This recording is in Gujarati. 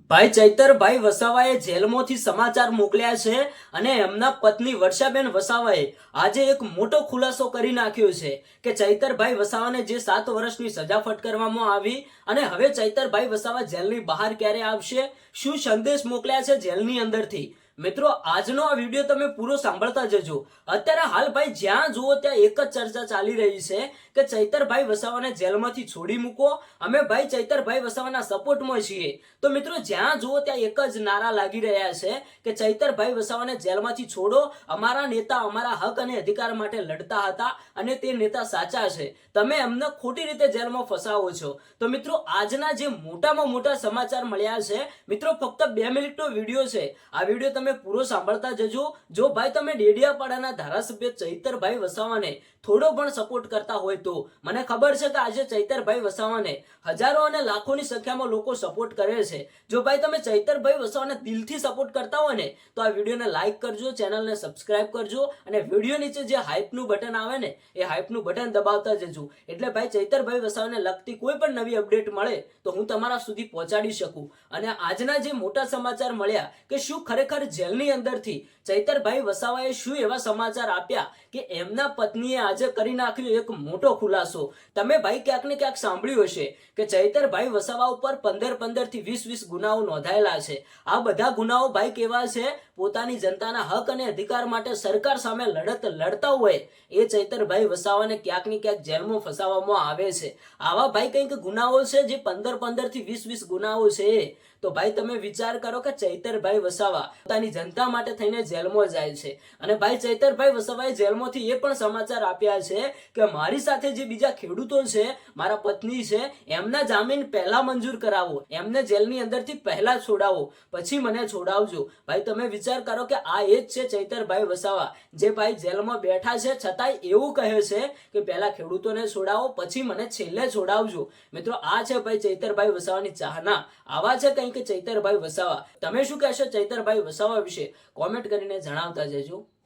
ભાઈ ચૈતરભાઈ વસાવાએ જેલમાંથી સમાચાર મોકલ્યા છે અને એમના પત્ની વર્ષાબેન વસાવાએ આજે એક મોટો ખુલાસો કરી નાખ્યો છે કે ચૈતરભાઈ વસાવાને જે 7 વર્ષની સજા ફટકારવામાં આવી અને હવે ચૈતરભાઈ વસાવા જેલની બહાર ક્યારે આવશે, શું સંદેશ મોકલ્યા છે જેલની અંદરથી। મિત્રો, આજનો આ વિડીયો તમે પૂરો સાંભળતા જજો। અત્યારે હાલ ભાઈ જ્યાં જુઓ ત્યાં એક જ ચર્ચા ચાલી રહી છે કે ચૈતરભાઈ વસાવાને જેલમાંથી છોડી મૂકો, અમે ભાઈ ચૈતરભાઈ વસાવાના સપોર્ટમાં છીએ। તો મિત્રો, જ્યાં જુઓ ત્યાં એક જ નારા લાગી રહ્યા છે કે ચૈતરભાઈ વસાવાને જેલમાંથી છોડો, અમારા નેતા અમારા હક અને અધિકાર માટે લડતા હતા અને તે નેતા સાચા છે, તમે એમને ખોટી રીતે જેલમાં ફસાવો છો। તો મિત્રો, આજના જે મોટામાં મોટા સમાચાર મળ્યા છે, મિત્રો ફક્ત 2 મિનિટનો વિડીયો છે, આ વિડીયો તમે પૂરો સાંભળતા જજો। જો ભાઈ તમે ડેડિયાપાડાના ધારાસભ્ય ચૈતરભાઈ વસાવાને થોડો પણ સપોર્ટ કરતા હોય તો મને ખબર છે કે આજે ચૈતરભાઈ વસાવાને હજારો અને લાખોની સંખ્યામાં લોકો સપોર્ટ કરે છે। જો ભાઈ તમે ચૈતરભાઈ વસાવાને દિલથી સપોર્ટ કરતા હોય ને તો આ વિડીયોને લાઈક કરજો, ચેનલને સબસ્ક્રાઇબ કરજો અને વિડીયો નીચે જે હાઇપનું બટન આવે ને એ હાઇપનું બટન દબાવતા જજો, એટલે ભાઈ ચૈતરભાઈ વસાવાને લગતી કોઈ પણ નવી અપડેટ મળે તો હું તમારા સુધી પહોંચાડી શકું। અને આજના જે મોટા સમાચાર મળ્યા કે શું ખરેખર જેલની અંદરથી ચૈતરભાઈ વસાવાએ શું એવા સમાચાર આપ્યા કે એમના પત્નીએ આજે કરી નાખ્યો એક મોટો ખુલાસો। તમે ભાઈ ક્યાંક ને ક્યાંક સાંભળ્યું હશે કે ચૈતરભાઈ વસાવા ઉપર 15 થી 20 ગુનાઓ નોંધાયેલા છે। આ બધા ગુનાઓ ભાઈ કેવા છે? પોતાની જનતાના હક અને અધિકાર માટે સરકાર સામે લડત લડતા હોય એ ચૈતરભાઈ વસાવાને ક્યાંક ને ક્યાંક જેલમાં ફસાવવામાં આવે છે। આવા ભાઈ કંઈક ગુનાઓ છે જે 15 થી 20 ગુનાઓ છે। તો ભાઈ તમે વિચાર કરો કે ચૈતરભાઈ વસાવા પોતાની જનતા માટે થઈને જેલમાં જાય છે અને ભાઈ ચૈતરભાઈ વસાવાએ જેલમાંથી એ પણ સમાચાર આપ્યા છે કે મારી સાથે જે બીજા ખેડૂતો છે, મારા પત્ની છે, એમના જામીન પહેલા મંજૂર કરાવો, એમને જેલની અંદરથી પહેલા છોડાવો, પછી મને છોડાવજો। ભાઈ તમે વિચાર કરો કે આ એ જ છે ચૈતરભાઈ વસાવા જે ભાઈ જેલમાં બેઠા છે છતાંય એવું કહે છે કે પહેલા ખેડૂતોને છોડાવો પછી મને છેલ્લે છોડાવજો। મિત્રો, આ છે ભાઈ ચૈતરભાઈ વસાવાની ચાહના, આવા છે કંઈક ચૈતરભાઈ વસાવા। તમે શું કહેશો ચૈતરભાઈ વસાવા વિશે? કોમેન્ટ કરીને જણાવતા જજો।